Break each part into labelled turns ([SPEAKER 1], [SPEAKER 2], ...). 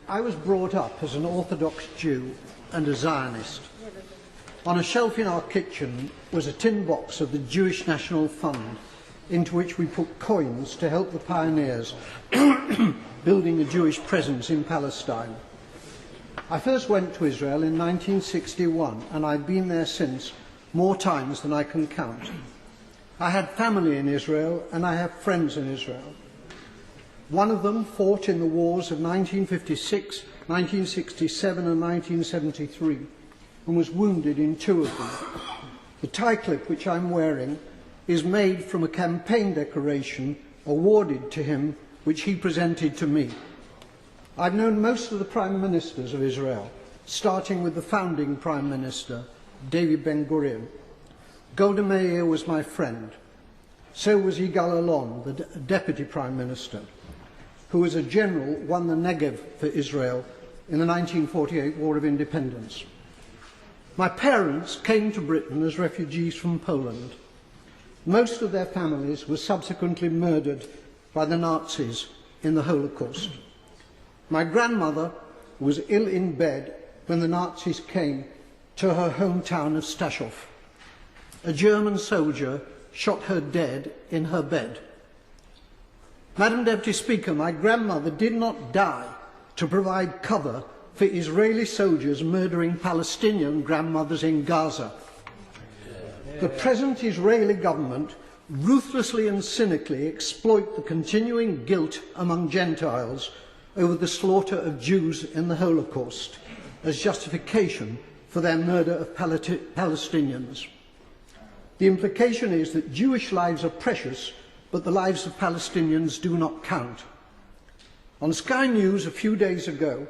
[SPEAKER 1] I was brought up as an Orthodox Jew and a Zionist. On a shelf in our kitchen was a tin box of the Jewish National Fund, into which we put coins to help the pioneers building a Jewish presence in Palestine. I first went to Israel in 1961, and I've been there since more times than I can count. I had family in Israel, and I have friends in Israel. One of them fought in the wars of 1956, 1967 and 1973 and was wounded in two of them. The tie clip which I'm wearing is made from a campaign decoration awarded to him which he presented to me. I've known most of the prime ministers of Israel, starting with the founding prime minister, Davey Ben-Gurion. Golda Meir was my friend. So was Yigal Allon, the deputy prime minister, who as a general won the Negev for Israel in the 1948 War of Independence. My parents came to Britain as refugees from Poland. Most of their families were subsequently murdered by the Nazis in the Holocaust. My grandmother was ill in bed when the Nazis came to her hometown of Stachov. A German soldier shot her dead in her bed. Madam Deputy Speaker, my grandmother did not die to provide cover for Israeli soldiers murdering Palestinian grandmothers in Gaza. The present Israeli government ruthlessly and cynically exploit the continuing guilt among Gentiles over the slaughter of Jews in the Holocaust as justification for their murder of Palestinians. The implication is that Jewish lives are precious, but the lives of Palestinians do not count. On Sky News a few days ago,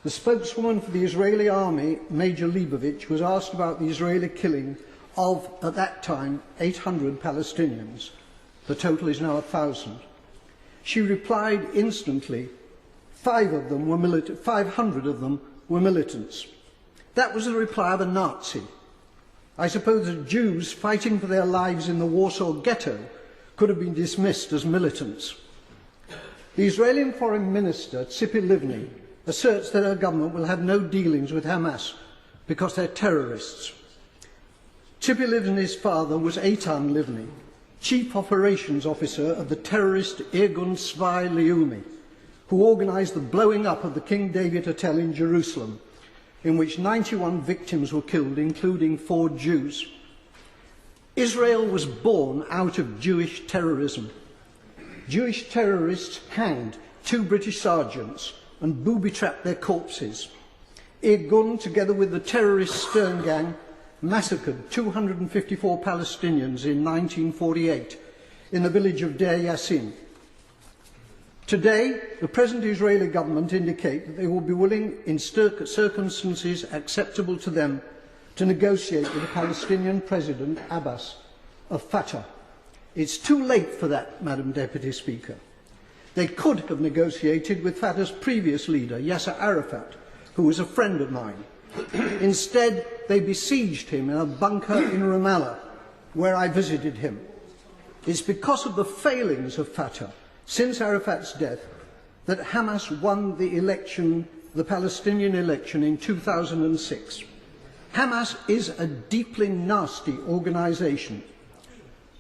[SPEAKER 1] the spokeswoman for the Israeli army, Major Leibovich, was asked about the Israeli killing of, at that time, 800 Palestinians. The total is now 1,000. She replied instantly, 500 of them were militants. That was the reply of a Nazi. I suppose that Jews fighting for their lives in the Warsaw Ghetto could have been dismissed as militants. The Israeli Foreign Minister, Tzipi Livni, asserts that her government will have no dealings with Hamas because they're terrorists. Tzipi Livni's father was Eitan Livni, Chief Operations Officer of the terrorist Irgun Tzvai Leumi, who organised the blowing up of the King David Hotel in Jerusalem, in which 91 victims were killed, including 4 Jews. Israel was born out of Jewish terrorism. Jewish terrorists hanged 2 British sergeants and booby-trapped their corpses. Irgun, together with the terrorist Stern Gang, massacred 254 Palestinians in 1948 in the village of Deir Yassin. Today, the present Israeli government indicate that they will be willing, in circumstances acceptable to them, to negotiate with the Palestinian President Abbas of Fatah. It's too late for that, Madam Deputy Speaker. They could have negotiated with Fatah's previous leader, Yasser Arafat, who was a friend of mine. Instead, they besieged him in a bunker in Ramallah, where I visited him. It's because of the failings of Fatah since Arafat's death that Hamas won the election, the Palestinian election in 2006. Hamas is a deeply nasty organisation,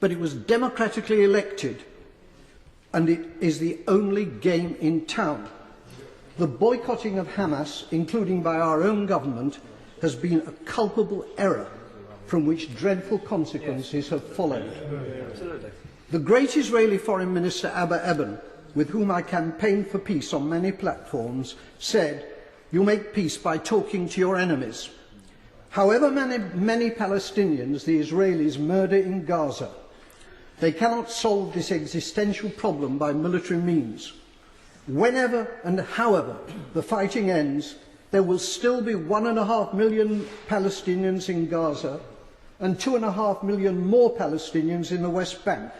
[SPEAKER 1] but it was democratically elected and it is the only game in town. The boycotting of Hamas, including by our own government, has been a culpable error from which dreadful consequences have followed. Absolutely. The great Israeli Foreign Minister Abba Eban, with whom I campaigned for peace on many platforms, said, "You make peace by talking to your enemies." However many Palestinians the Israelis murder in Gaza, they cannot solve this existential problem by military means. Whenever and however the fighting ends, there will still be 1.5 million Palestinians in Gaza and 2.5 million more Palestinians in the West Bank,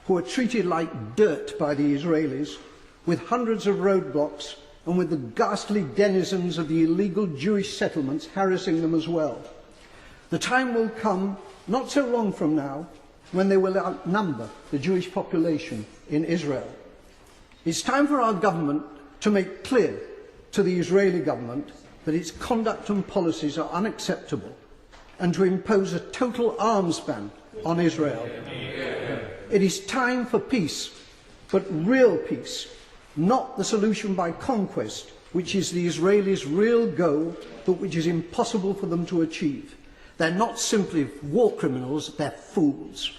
[SPEAKER 1] who are treated like dirt by the Israelis, with hundreds of roadblocks and with the ghastly denizens of the illegal Jewish settlements harassing them as well. The time will come, not so long from now, when they will outnumber the Jewish population in Israel. It's time for our government to make clear to to the Israeli government that its conduct and policies are unacceptable and to impose a total arms ban on Israel. It is time for peace, but real peace, not the solution by conquest, which is the Israelis' real goal, but which is impossible for them to achieve. They're not simply war criminals, they're fools.